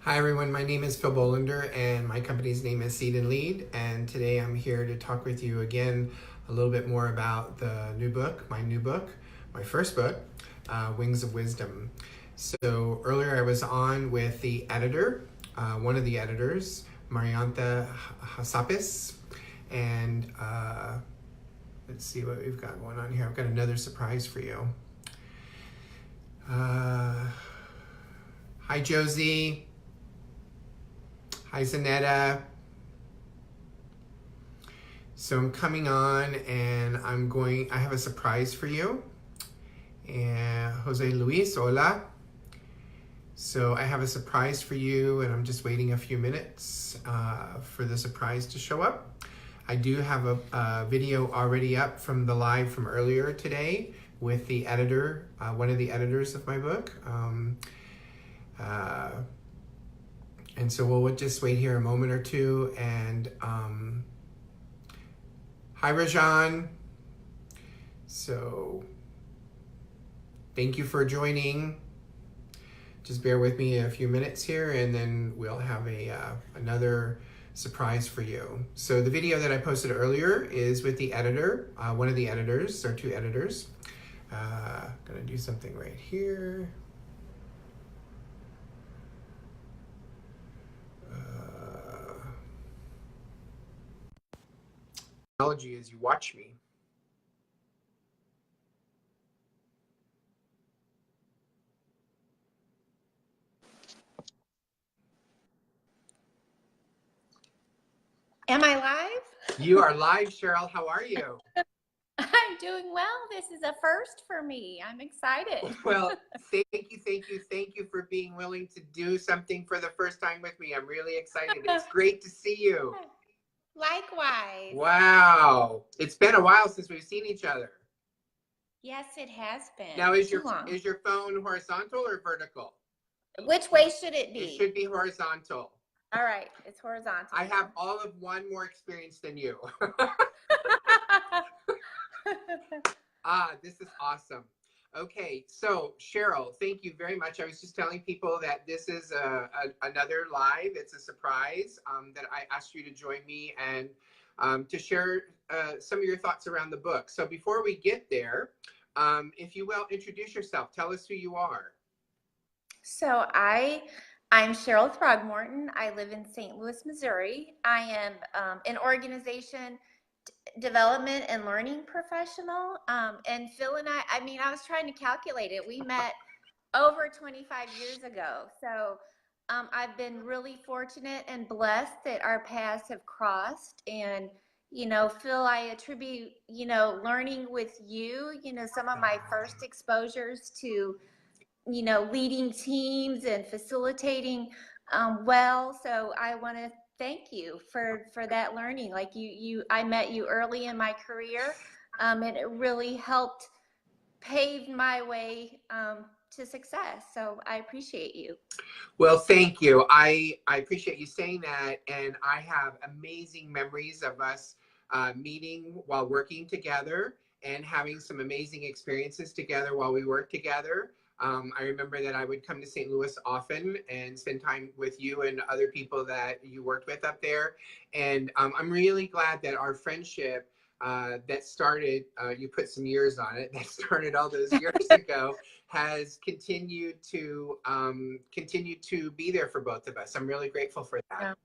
Hi everyone, my name is Phil Bolander and my company's name is Seed and Lead, and today I'm here to talk with you again a little bit more about the new book, my first book, Wings of Wisdom. So earlier I was on with the editor, one of the editors, Marianta Hasapis, and let's see what we've got going on here. I've got another surprise for you. Hi Josie. Hi Zanetta. So I'm coming on and I have a surprise for you. And Jose Luis, hola. So I have a surprise for you and I'm just waiting a few minutes for the surprise to show up. I do have a video already up from the live from earlier today with the editor, one of the editors of my book. And so we'll just wait here a moment or two. And hi, Rajan. So thank you for joining. Just bear with me a few minutes here, and then we'll have another surprise for you. So the video that I posted earlier is with the editor, one of the editors, or two editors. Gonna do something right here. Technology as you watch me. Am I live? You are live, Cheryl. How are you? I'm doing well. This is a first for me. I'm excited. Well, thank you for being willing to do something for the first time with me. I'm really excited. It's great to see you. Likewise. Wow. It's been a while since we've seen each other. Yes, it has been. Now, is your phone horizontal or vertical? Which way should it be? It should be horizontal. All right, it's horizontal. I have all of one more experience than you. This is awesome. Okay, so Cheryl, thank you very much. I was just telling people that this is another live. It's a surprise that I asked you to join me and to share some of your thoughts around the book. So before we get there, if you will, introduce yourself. Tell us who you are. So I'm Cheryl Throgmorton. I live in St. Louis, Missouri. I am an organization development and learning professional. And Phil and I was trying to calculate it. We met over 25 years ago. So I've been really fortunate and blessed that our paths have crossed. And, Phil, I attribute, learning with you, some of my first exposures to, leading teams and facilitating well. So I want to thank you for that learning. Like I met you early in my career, and it really helped pave my way to success. So I appreciate you. Well, thank you. I appreciate you saying that. And I have amazing memories of us meeting while working together and having some amazing experiences together while we worked together. I remember that I would come to St. Louis often and spend time with you and other people that you worked with up there. And I'm really glad that our friendship that started, you put some years on it, that started all those years ago, has continued to be there for both of us. I'm really grateful for that.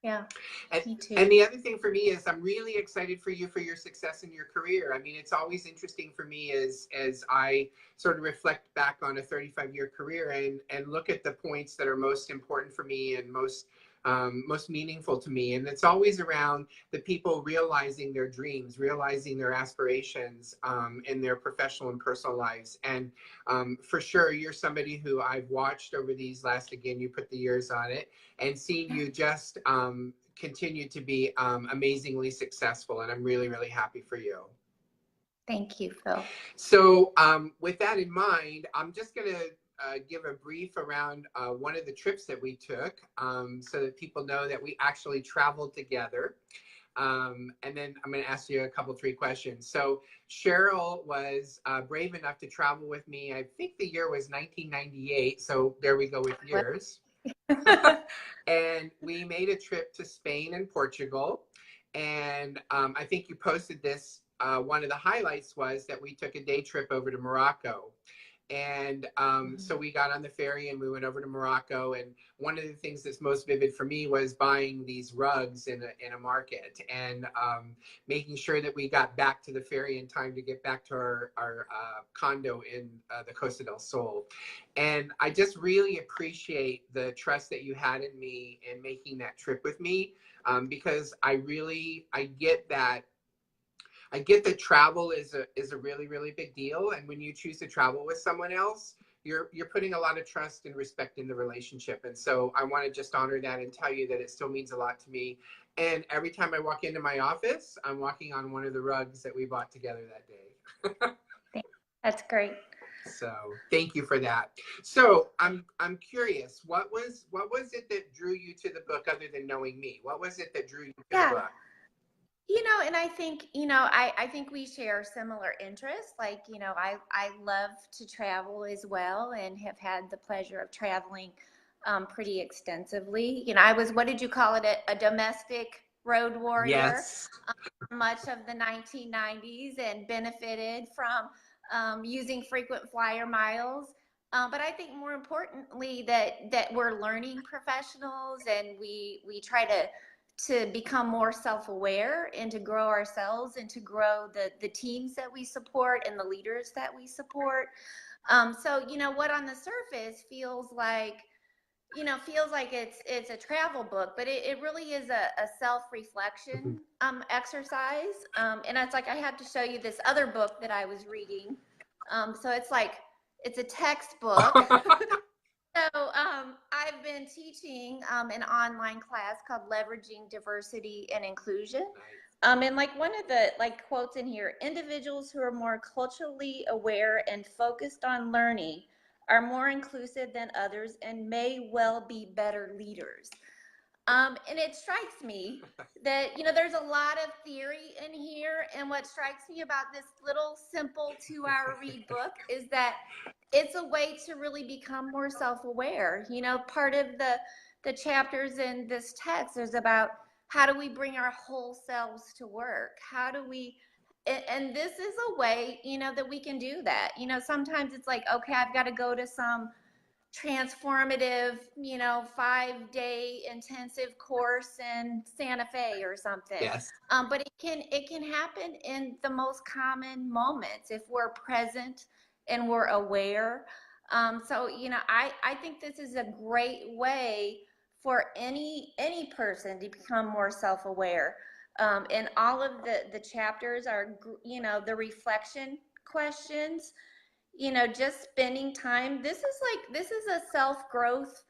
Yeah. And, me too. And the other thing for me is I'm really excited for you for your success in your career. I mean, it's always interesting for me as I sort of reflect back on a 35-year career and look at the points that are most important for me and most meaningful to me. And it's always around the people realizing their dreams, realizing their aspirations in their professional and personal lives. And for sure, you're somebody who I've watched over these last, again, you put the years on it, and seeing you just continue to be amazingly successful. And I'm really, really happy for you. Thank you, Phil. So with that in mind, I'm just going to give a brief around one of the trips that we took so that people know that we actually traveled together. And then I'm going to ask you three questions. So Cheryl was brave enough to travel with me. I think the year was 1998. So there we go with years. And we made a trip to Spain and Portugal. And I think you posted this. One of the highlights was that we took a day trip over to Morocco. And so we got on the ferry and we went over to Morocco. And one of the things that's most vivid for me was buying these rugs in a market and making sure that we got back to the ferry in time to get back to our condo in the Costa del Sol. And I just really appreciate the trust that you had in me in making that trip with me, because I get that. I get that travel is a really, really big deal. And when you choose to travel with someone else, you're putting a lot of trust and respect in the relationship. And so I want to just honor that and tell you that it still means a lot to me. And every time I walk into my office, I'm walking on one of the rugs that we bought together that day. That's great. So thank you for that. So I'm curious, what was it that drew you to the book other than knowing me? What was it that drew you to the book? And I think, I think we share similar interests. Like, I love to travel as well and have had the pleasure of traveling pretty extensively. I was, what did you call it? A domestic road warrior. Yes. Much of the 1990s and benefited from using frequent flyer miles. But I think more importantly that we're learning professionals and we try to become more self-aware and to grow ourselves and to grow the teams that we support and the leaders that we support. So, what on the surface feels like it's a travel book, but it really is a self-reflection exercise. And it's like I have to show you this other book that I was reading. So it's a textbook. So I've been teaching an online class called Leveraging Diversity and Inclusion. And like one of the quotes in here, individuals who are more culturally aware and focused on learning are more inclusive than others and may well be better leaders. And it strikes me that, there's a lot of theory in here. And what strikes me about this little simple 2-hour read book is that it's a way to really become more self-aware. Part of the chapters in this text is about how do we bring our whole selves to work? How do we, and this is a way, that we can do that. Sometimes it's like, okay, I've got to go to some transformative, 5-day intensive course in Santa Fe or something. Yes. But it can happen in the most common moments if we're present and we're aware. So, I think this is a great way for any person to become more self-aware. And all of the chapters are, the reflection questions, just spending time. This is a self-growth.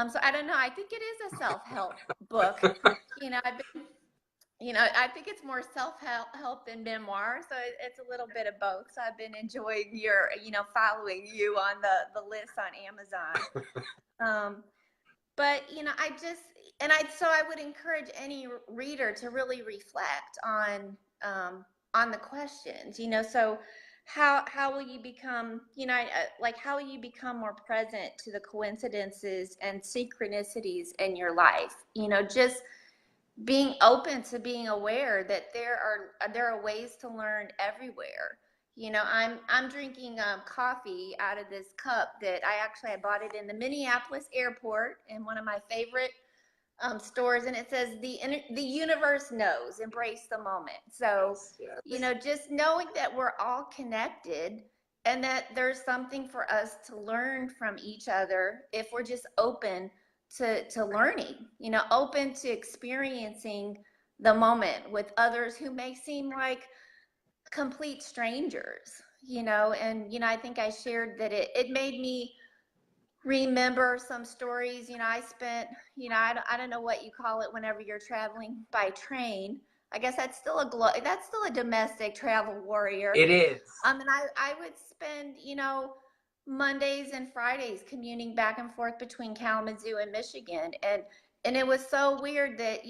So I don't know. I think it is a self-help book. I've been, I think it's more self-help than memoir. So it's a little bit of both. So I've been enjoying your, following you on the list on Amazon. But, so I would encourage any reader to really reflect on the questions, so how will you become, how will you become more present to the coincidences and synchronicities in your life? Just being open to being aware that there are ways to learn everywhere. I'm drinking coffee out of this cup that I bought it in the Minneapolis airport in one of my favorite stores, and it says the universe knows, embrace the moment. So yes. Just knowing that we're all connected and that there's something for us to learn from each other if we're just open to learning, open to experiencing the moment with others who may seem like complete strangers, and I think I shared that it made me remember some stories. I spent, I don't know what you call it whenever you're traveling by train. I guess that's still a domestic travel warrior. It is. And I would spend, Mondays and Fridays commuting back and forth between Kalamazoo and Michigan. And it was so weird that,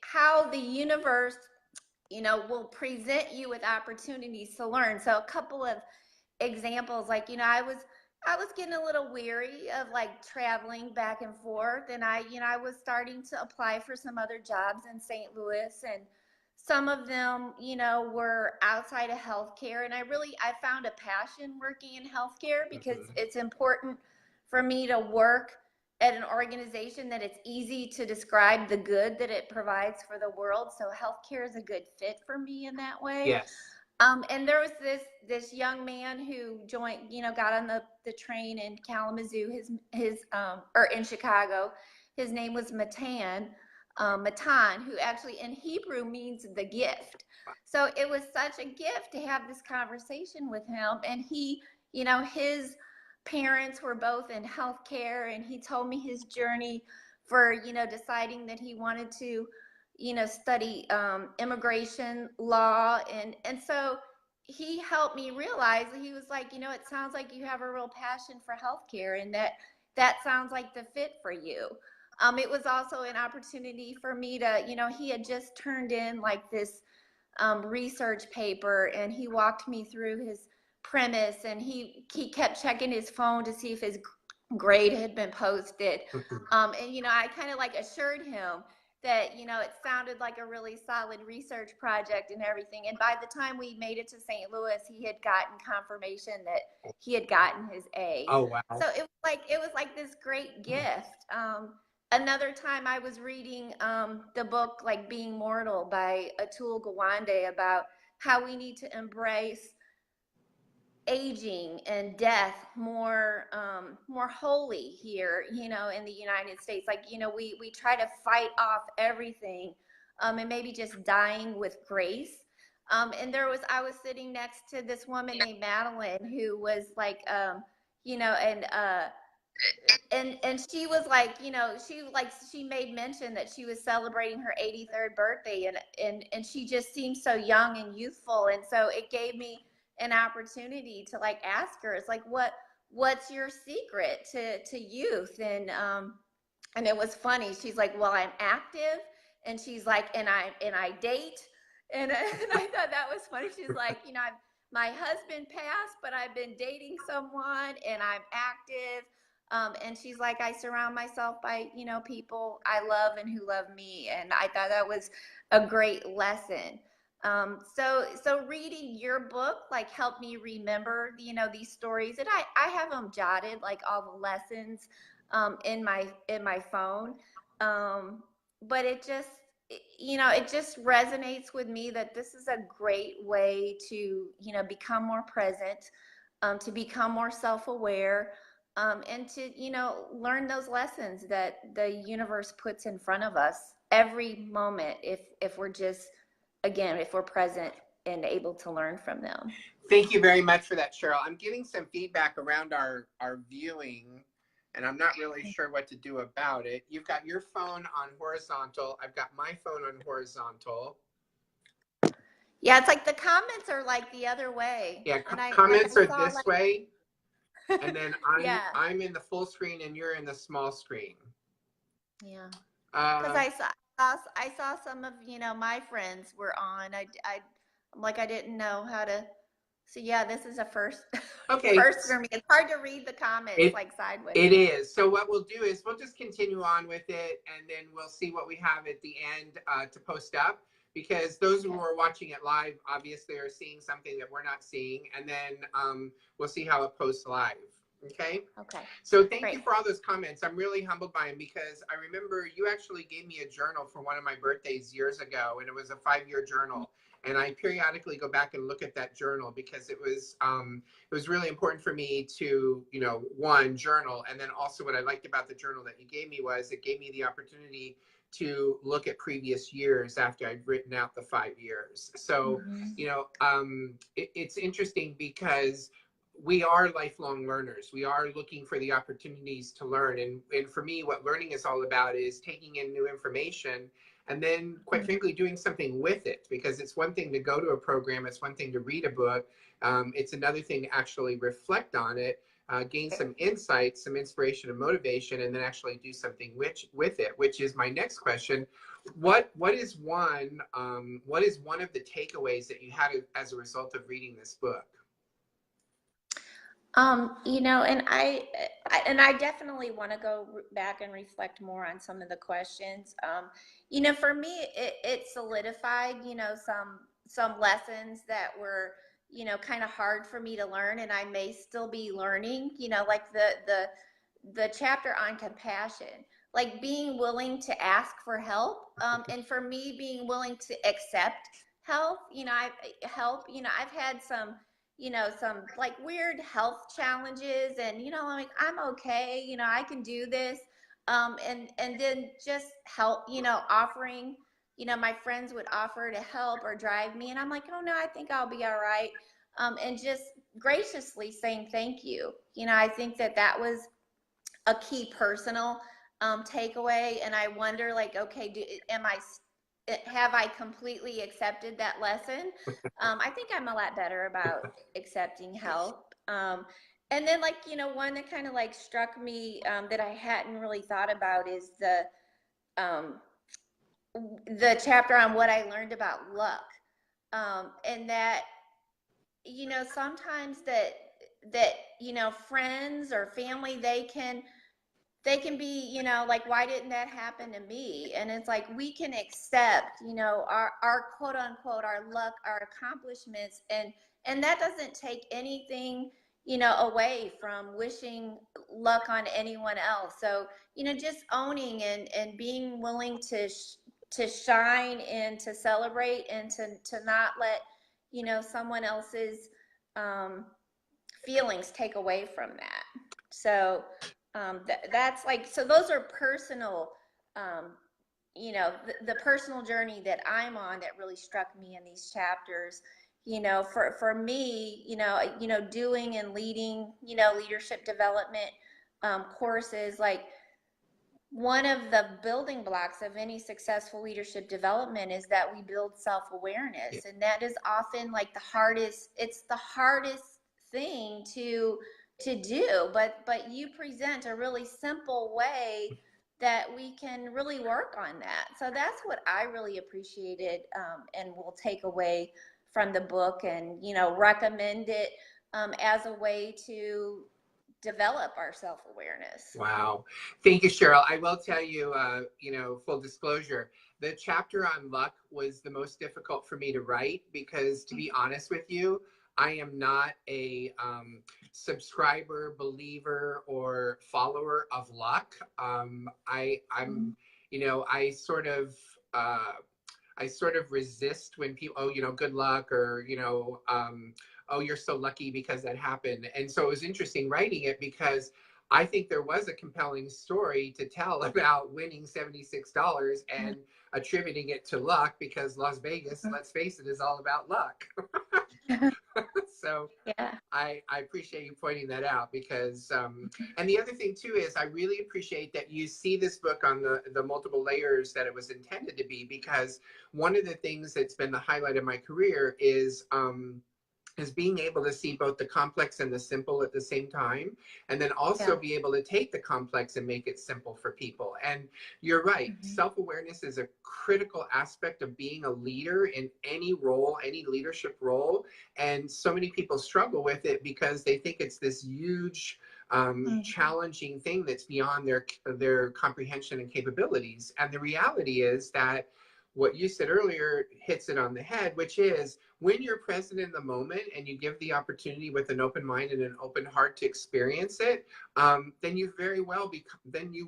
how the universe, will present you with opportunities to learn. So a couple of examples, I was I was getting a little weary of like traveling back and forth, and I was starting to apply for some other jobs in St. Louis, and some of them, were outside of healthcare, and I found a passion working in healthcare because Mhm. it's important for me to work at an organization that it's easy to describe the good that it provides for the world. So healthcare is a good fit for me in that way. Yes. And there was this young man who joined, got on the train in Kalamazoo, or in Chicago. His name was Matan, who actually in Hebrew means the gift. So it was such a gift to have this conversation with him. And his parents were both in healthcare, and he told me his journey for, deciding that he wanted to study immigration law, and so he helped me realize that he was like, it sounds like you have a real passion for healthcare, and that sounds like the fit for you. It was also an opportunity for me to, he had just turned in like this research paper, and he walked me through his premise, and he kept checking his phone to see if his grade had been posted. And I kind of like assured him that it sounded like a really solid research project and everything. And by the time we made it to St. Louis, he had gotten confirmation that he had gotten his A. Oh, So wow. it was like this great gift. Another time I was reading the book like Being Mortal by Atul Gawande about how we need to embrace aging and death more wholly here, in the United States. Like, we try to fight off everything, and maybe just dying with grace. And I was sitting next to this woman named Madeline, who was like, you know and and she was like, she made mention that she was celebrating her 83rd birthday, and she just seemed so young and youthful, and so it gave me an opportunity to like ask her, it's like, what's your secret to youth? And it was funny. She's like, well, I'm active, and she's like, and I date, and, and I thought that was funny. She's like, my husband passed, but I've been dating someone, and I'm active. And she's like, I surround myself by, people I love and who love me. And I thought that was a great lesson. So reading your book like helped me remember, these stories, and I have them jotted, like all the lessons, in my phone. But it just resonates with me that this is a great way to, become more present, to become more self-aware, and to, learn those lessons that the universe puts in front of us every moment, if we're just, again, if we're present and able to learn from them. Thank you very much for that, Cheryl. I'm getting some feedback around our viewing, and I'm not really sure what to do about it. You've got your phone on horizontal. I've got my phone on horizontal. Yeah, it's like the comments are like the other way. Yeah, And I comments are saw this way, and then I'm yeah, I'm in the full screen and you're in the small screen. yeah. Because Uh, I saw some of, my friends were on. I'm like, I didn't know how to. So yeah, this is a first okay, first for me. It's hard to read the comments it like sideways. it is. So what we'll do is we'll just continue on with it, and then we'll see what we have at the end to post up. Because those who are watching it live obviously are seeing something that we're not seeing, and then we'll see how it posts live. Okay. Okay. So thank Great. you for all those comments. I'm really humbled by them because I remember you actually gave me a journal for one of my birthdays years ago, and it was a 5-year journal. And I periodically go back and look at that journal because it was really important for me to, one, journal, and then also what I liked about the journal that you gave me was it gave me the opportunity to look at previous years after I'd written out the 5 years. So, it's interesting because we are lifelong learners. We are looking for the opportunities to learn. And for me, what learning is all about is taking in new information and then, quite frankly, doing something with it. Because it's one thing to go to a program, it's one thing to read a book. It's another thing to actually reflect on it, gain some insight, some inspiration and motivation, and then actually do something with it, which is my next question. What is one of the takeaways that you had as a result of reading this book? And I definitely want to go back and reflect more on some of the questions. For me, it solidified, some lessons that were, kind of hard for me to learn, and I may still be learning. Like the chapter on compassion, like being willing to ask for help, and for me, being willing to accept help. I've had some like weird health challenges, and like I'm okay, I can do this. And then just help, offering, my friends would offer to help or drive me, and I'm like, oh no, I think I'll be all right. And just graciously saying thank you. I think that was a key personal takeaway. And I wonder, like, okay, have I completely accepted that lesson? I think I'm a lot better about accepting help. And then, like, one that kind of like struck me, that I hadn't really thought about is um, the chapter on what I learned about luck. And that, sometimes that friends or family, they can be, like, why didn't that happen to me? And it's like, we can accept, our quote unquote, our luck, our accomplishments. And that doesn't take anything, away from wishing luck on anyone else. So, just owning and being willing to shine and to celebrate, and to not let, someone else's, um, feelings take away from that. So, that's like, so those are personal, um, the personal journey that I'm on that really struck me in these chapters. For me, doing and leading, leadership development courses, like, one of the building blocks of any successful leadership development is that we build self-awareness. And that is often like it's the hardest thing to do, but you present a really simple way that we can really work on that. So that's what I really appreciated, and will take away from the book, and recommend it, as a way to develop our self-awareness. Wow. Thank you, Cheryl. I will tell you, full disclosure, the chapter on luck was the most difficult for me to write because, to be honest with you, I am not a subscriber, believer, or follower of luck. I'm, I sort of resist when people, oh, good luck, or, oh, you're so lucky because that happened. And so it was interesting writing it because I think there was a compelling story to tell about winning $76 and attributing it to luck, because Las Vegas, let's face it, is all about luck. So Yeah. I appreciate you pointing that out, because, and the other thing too is I really appreciate that you see this book on the multiple layers that it was intended to be, because one of the things that's been the highlight of my career is being able to see both the complex and the simple at the same time, and then also be able to take the complex and make it simple for people. And you're right, self-awareness is a critical aspect of being a leader in any role, any leadership role. And so many people struggle with it because they think it's this huge, challenging thing that's beyond their comprehension and capabilities. And the reality is that what you said earlier hits it on the head, which is, when you're present in the moment and you give the opportunity with an open mind and an open heart to experience it, then you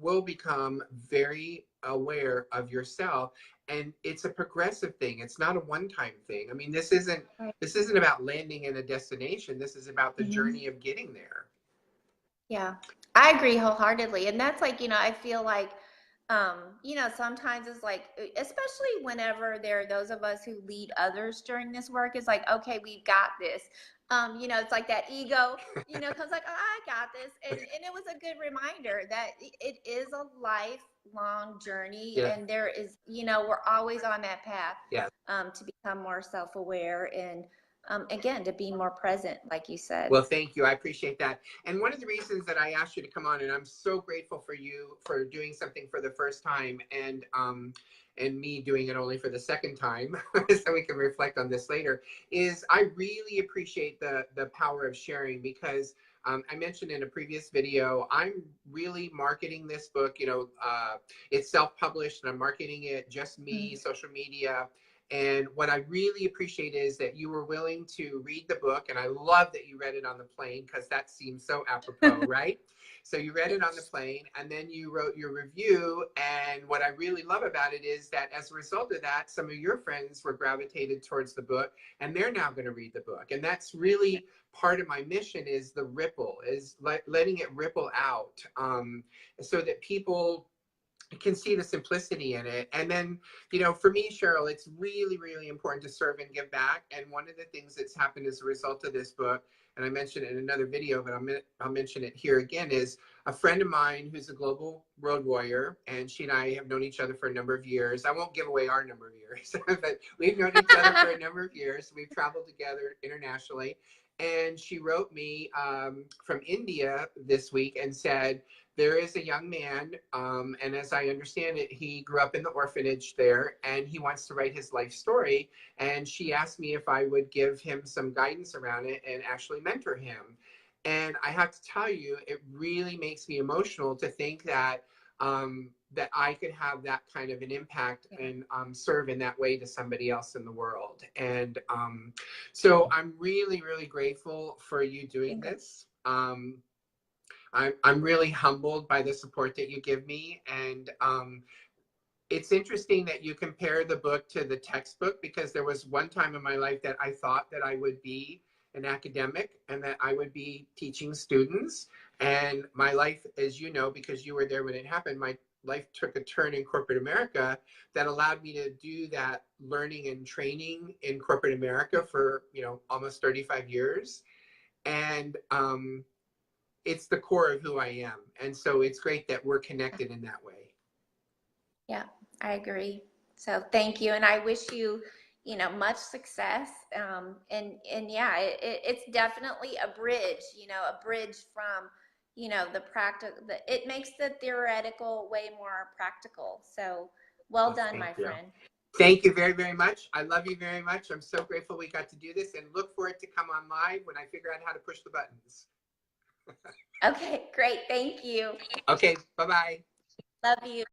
will become very aware of yourself. And it's a progressive thing. It's not a one-time thing. I mean, this isn't about landing in a destination. This is about the journey of getting there. Yeah, I agree wholeheartedly. And that's like, I feel like, sometimes it's like, especially whenever there are those of us who lead others during this work, it's like, okay, we've got this. It's like that ego, comes like, oh, I got this. And it was a good reminder that it is a lifelong journey. Yeah. And there is, we're always on that path, Yeah. to become more self-aware, and again, to be more present, like you said. Well, thank you. I appreciate that. And one of the reasons that I asked you to come on, and I'm so grateful for you for doing something for the first time, and me doing it only for the second time, so we can reflect on this later, is I really appreciate the power of sharing, because I mentioned in a previous video, I'm really marketing this book. It's self-published and I'm marketing it, just me, social media. And what I really appreciate is that you were willing to read the book. And I love that you read it on the plane because that seems so apropos, right? So you read it on the plane and then you wrote your review. And what I really love about it is that as a result of that, some of your friends were gravitated towards the book and they're now going to read the book. And that's really part of my mission, is the ripple, is letting it ripple out, so that people can see the simplicity in it. And then, for me, Cheryl, it's really, really important to serve and give back. And one of the things that's happened as a result of this book, and I mentioned it in another video, but I'll mention it here again, is a friend of mine who's a global road warrior, and she and I have known each other for a number of years. I won't give away our number of years, but we've known each other for a number of years. We've traveled together internationally. And she wrote me from India this week and said, there is a young man, and as I understand it, he grew up in the orphanage there, and he wants to write his life story. And she asked me if I would give him some guidance around it and actually mentor him. And I have to tell you, it really makes me emotional to think that that I could have that kind of an impact and serve in that way to somebody else in the world. And so I'm really, really grateful for you doing this. I'm really humbled by the support that you give me. And it's interesting that you compare the book to the textbook, because there was one time in my life that I thought that I would be an academic and that I would be teaching students. And my life, as you know, because you were there when it happened, my life took a turn in corporate America that allowed me to do that learning and training in corporate America for, almost 35 years. And it's the core of who I am. And so it's great that we're connected in that way. Yeah, I agree. So thank you. And I wish you, much success. And yeah, it's definitely a bridge, a bridge from, the practical, it makes the theoretical way more practical. So well done, my friend. Thank you very, very much. I love you very much. I'm so grateful we got to do this, and look for it to come on live when I figure out how to push the buttons. Okay, great. Thank you. Okay, bye-bye. Love you.